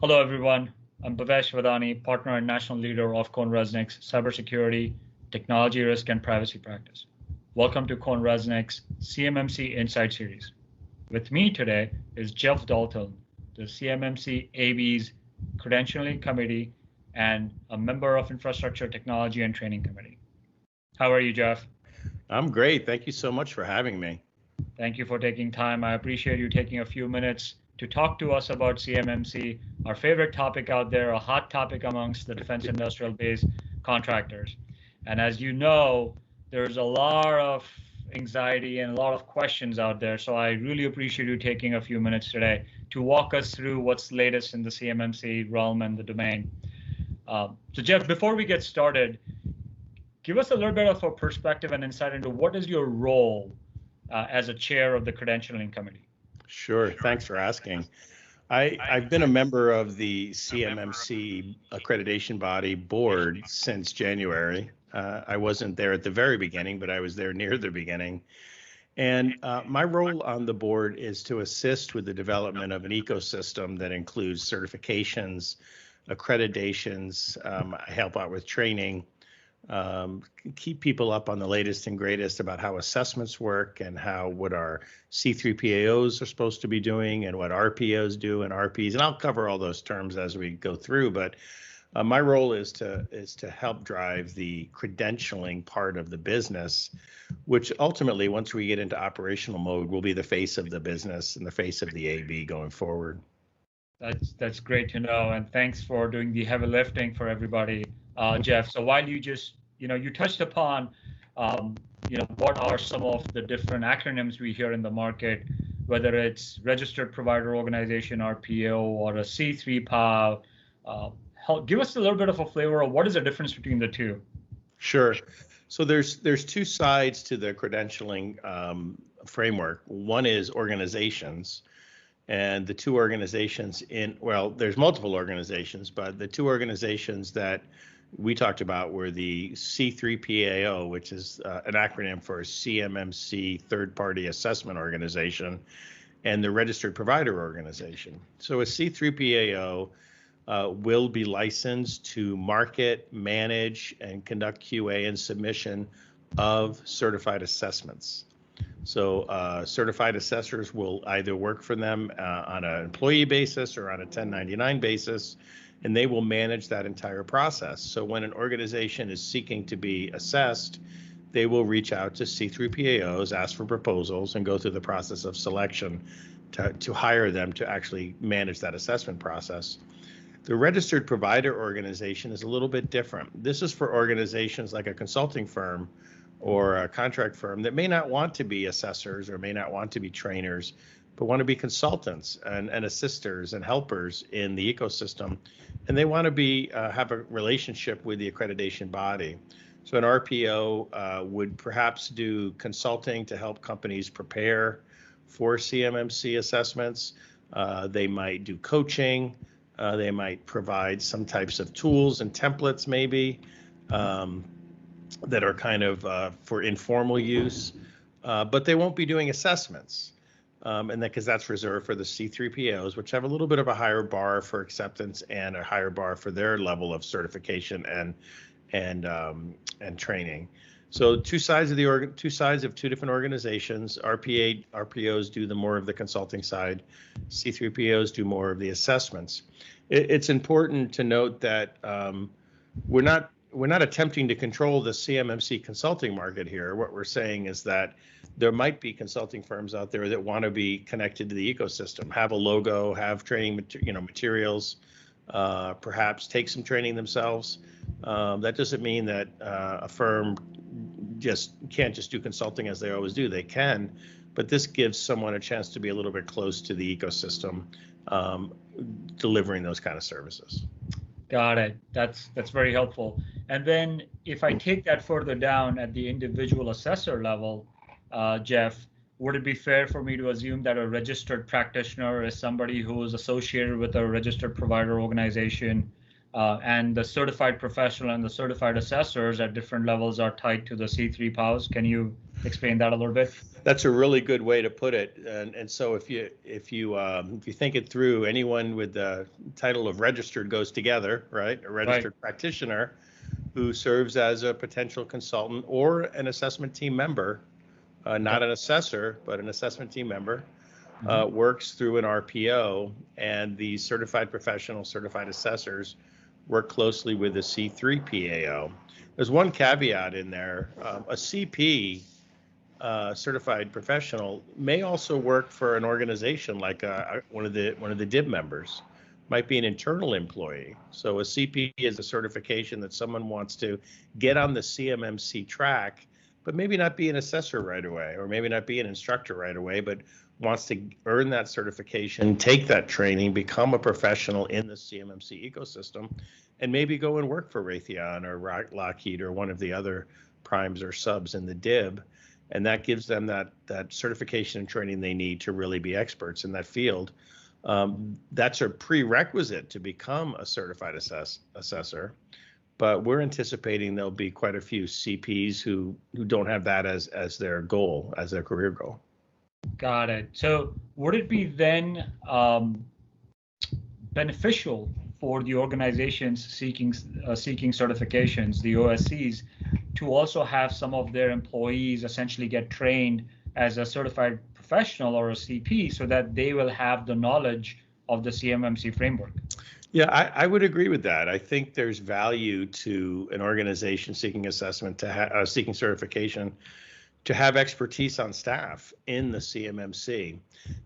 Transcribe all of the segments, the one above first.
Hello, everyone. I'm Bhavesh Vadani, partner and national leader of CohnReznick's Cybersecurity, Technology Risk, and Privacy Practice. Welcome to CohnReznick's CMMC Insight Series. With me today is Jeff Dalton, the CMMC AB's Credentialing Committee and a member of Infrastructure, Technology, and Training Committee. How are you, Jeff? I'm great. Thank you so much for having me. Thank you for taking time. I appreciate you taking a few minutes to talk to us about CMMC, our favorite topic out there, a hot topic amongst the defense industrial base contractors. And as you know, there's a lot of anxiety and a lot of questions out there. So I really appreciate you taking a few minutes today to walk us through what's latest in the CMMC realm and the domain. So Jeff, before we get started, give us a little bit of a perspective and insight into what is your role as a chair of the Credentialing Committee. Sure. Thanks for asking. I've been a member of the CMMC Accreditation body board since January. I wasn't there at the very beginning, but I was there near the beginning. And my role on the board is to assist with the development of an ecosystem that includes certifications, accreditations. I help out with training. Keep people up on the latest and greatest about how assessments work and what our C3PAOs are supposed to be doing and what RPOs do and RPs. And I'll cover all those terms as we go through. But my role is to help drive the credentialing part of the business, which ultimately, once we get into operational mode, will be the face of the business and the face of the AB going forward. That's great to know, and thanks for doing the heavy lifting for everybody, Jeff. So while you just, you touched upon, what are some of the different acronyms we hear in the market, whether it's Registered Provider Organization, RPO, or a C3PAO. Give us a little bit of a flavor of what is the difference between the two. Sure. So there's two sides to the credentialing framework. One is organizations. And the two organizations there's multiple organizations, but the two organizations that we talked about were the C3PAO, which is an acronym for CMMC Third Party Assessment Organization, and the Registered Provider Organization. So a C3PAO will be licensed to market, manage, and conduct QA and submission of certified assessments. So certified assessors will either work for them on an employee basis or on a 1099 basis, and they will manage that entire process. So when an organization is seeking to be assessed, they will reach out to C3PAOs, ask for proposals, and go through the process of selection to hire them to actually manage that assessment process. The Registered Provider Organization is a little bit different. This is for organizations like a consulting firm or a contract firm that may not want to be assessors or may not want to be trainers, but want to be consultants and assisters and helpers in the ecosystem. And they want to have a relationship with the accreditation body. So an RPO would perhaps do consulting to help companies prepare for CMMC assessments. They might do coaching. They might provide some types of tools and templates maybe. That are kind of for informal use, but they won't be doing assessments, and because that's reserved for the C3PAOs, which have a little bit of a higher bar for acceptance and a higher bar for their level of certification and training. So two sides of two different organizations. RPOs do more of the consulting side. C3PAOs do more of the assessments. It's important to note that we're not attempting to control the CMMC consulting market here. What we're saying is that there might be consulting firms out there that want to be connected to the ecosystem, have a logo, have training materials, perhaps take some training themselves. That doesn't mean that a firm can't just do consulting as they always do. They can, but this gives someone a chance to be a little bit close to the ecosystem, delivering those kind of services. Got it. That's very helpful. And then if I take that further down at the individual assessor level, Jeff, would it be fair for me to assume that a registered practitioner is somebody who is associated with a registered provider organization and the certified professional and the certified assessors at different levels are tied to the C3 PAOs. Can you explain that a little bit? That's a really good way to put it. And so if you think it through, anyone with the title of registered goes together, right? A registered practitioner who serves as a potential consultant or an assessment team member, not an assessor, but an assessment team member, works through an RPO, and the certified professional, certified assessors work closely with the C3 PAO. There's one caveat in there. A CP, certified professional, may also work for an organization like one of the DIB members. Might be an internal employee. So a CP is a certification that someone wants to get on the CMMC track, but maybe not be an assessor right away, or maybe not be an instructor right away, but wants to earn that certification, take that training, become a professional in the CMMC ecosystem, and maybe go and work for Raytheon or Lockheed or one of the other primes or subs in the DIB. And that gives them that certification and training they need to really be experts in that field. That's a prerequisite to become a certified assessor, but we're anticipating there'll be quite a few CPs who don't have that as their goal, as their career goal. Got it. So would it be then beneficial for the organizations seeking certifications, the OSCs, to also have some of their employees essentially get trained as a certified professional or a CP, so that they will have the knowledge of the CMMC framework? Yeah, I would agree with that. I think there's value to an organization seeking assessment, seeking certification, to have expertise on staff in the CMMC.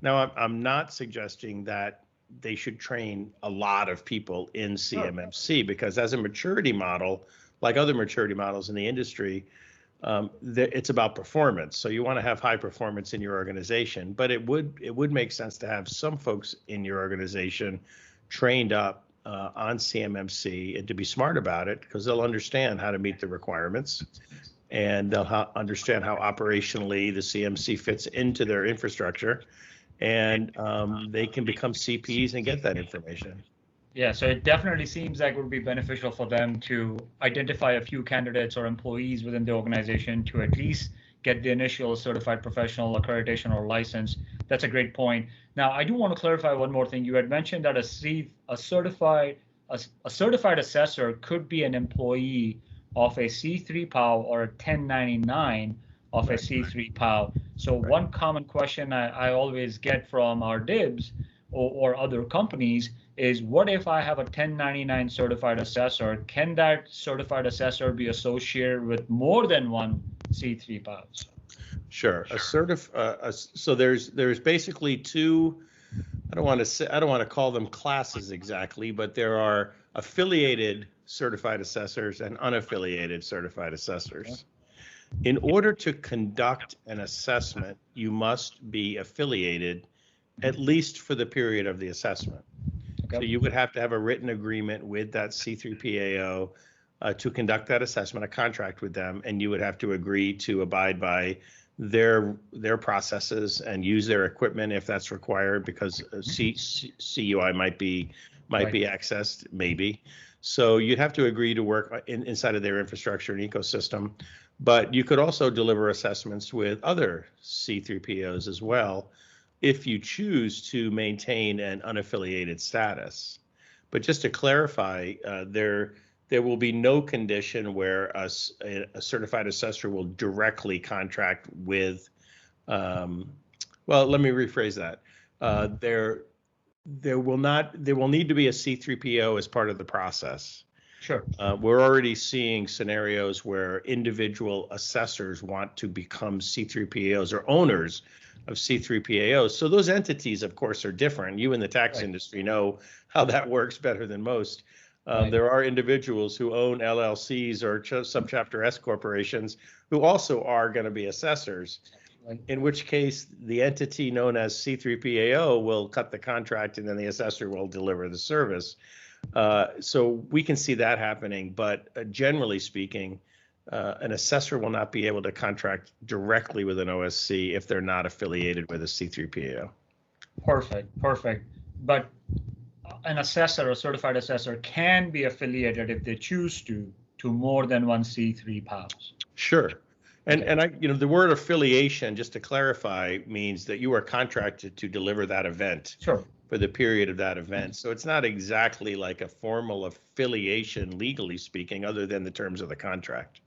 Now, I'm not suggesting that they should train a lot of people in CMMC, because as a maturity model, like other maturity models in the industry, it's about performance. So you want to have high performance in your organization, but it would make sense to have some folks in your organization trained up on CMMC, and to be smart about it, because they'll understand how to meet the requirements, and they'll understand how operationally the CMC fits into their infrastructure, and they can become CPs and get that information. Yeah, so it definitely seems like it would be beneficial for them to identify a few candidates or employees within the organization to at least get the initial certified professional accreditation or license. That's a great point. Now, I do want to clarify one more thing. You had mentioned that a certified assessor could be an employee of a C3 PAO or a 1099 of a C3 PAO. So one common question I always get from our DIBs or other companies is, what if I have a 1099 certified assessor? Can that certified assessor be associated with more than one C3 PAOs? Sure. So there's basically two. I don't want to call them classes exactly, but there are affiliated certified assessors and unaffiliated certified assessors. In order to conduct an assessment, you must be affiliated, at least for the period of the assessment. Okay. So you would have to have a written agreement with that C3PAO to conduct that assessment, a contract with them, and you would have to agree to abide by their processes and use their equipment if that's required, because CUI might be accessed, maybe. So you'd have to agree to work inside of their infrastructure and ecosystem. But you could also deliver assessments with other C3POs as well, if you choose to maintain an unaffiliated status. But just to clarify, there will be no condition where a certified assessor will directly contract with, well, let me rephrase that. There will need to be a C3PO as part of the process. Sure. We're already seeing scenarios where individual assessors want to become C3PAOs or owners of C3PAOs. So those entities, of course, are different. You in the tax industry know how that works better than most. There are individuals who own LLCs or subchapter S corporations who also are going to be assessors, in which case the entity known as C3PAO will cut the contract and then the assessor will deliver the service. So we can see that happening, but generally speaking, an assessor will not be able to contract directly with an OSC if they're not affiliated with a C3PAO. Perfect. But an assessor or certified assessor can be affiliated if they choose to more than one C3 PALS. Sure. And Okay. and I, the word affiliation, just to clarify, means that you are contracted to deliver that event Sure. for the period of that event. So it's not exactly like a formal affiliation, legally speaking, other than the terms of the contract.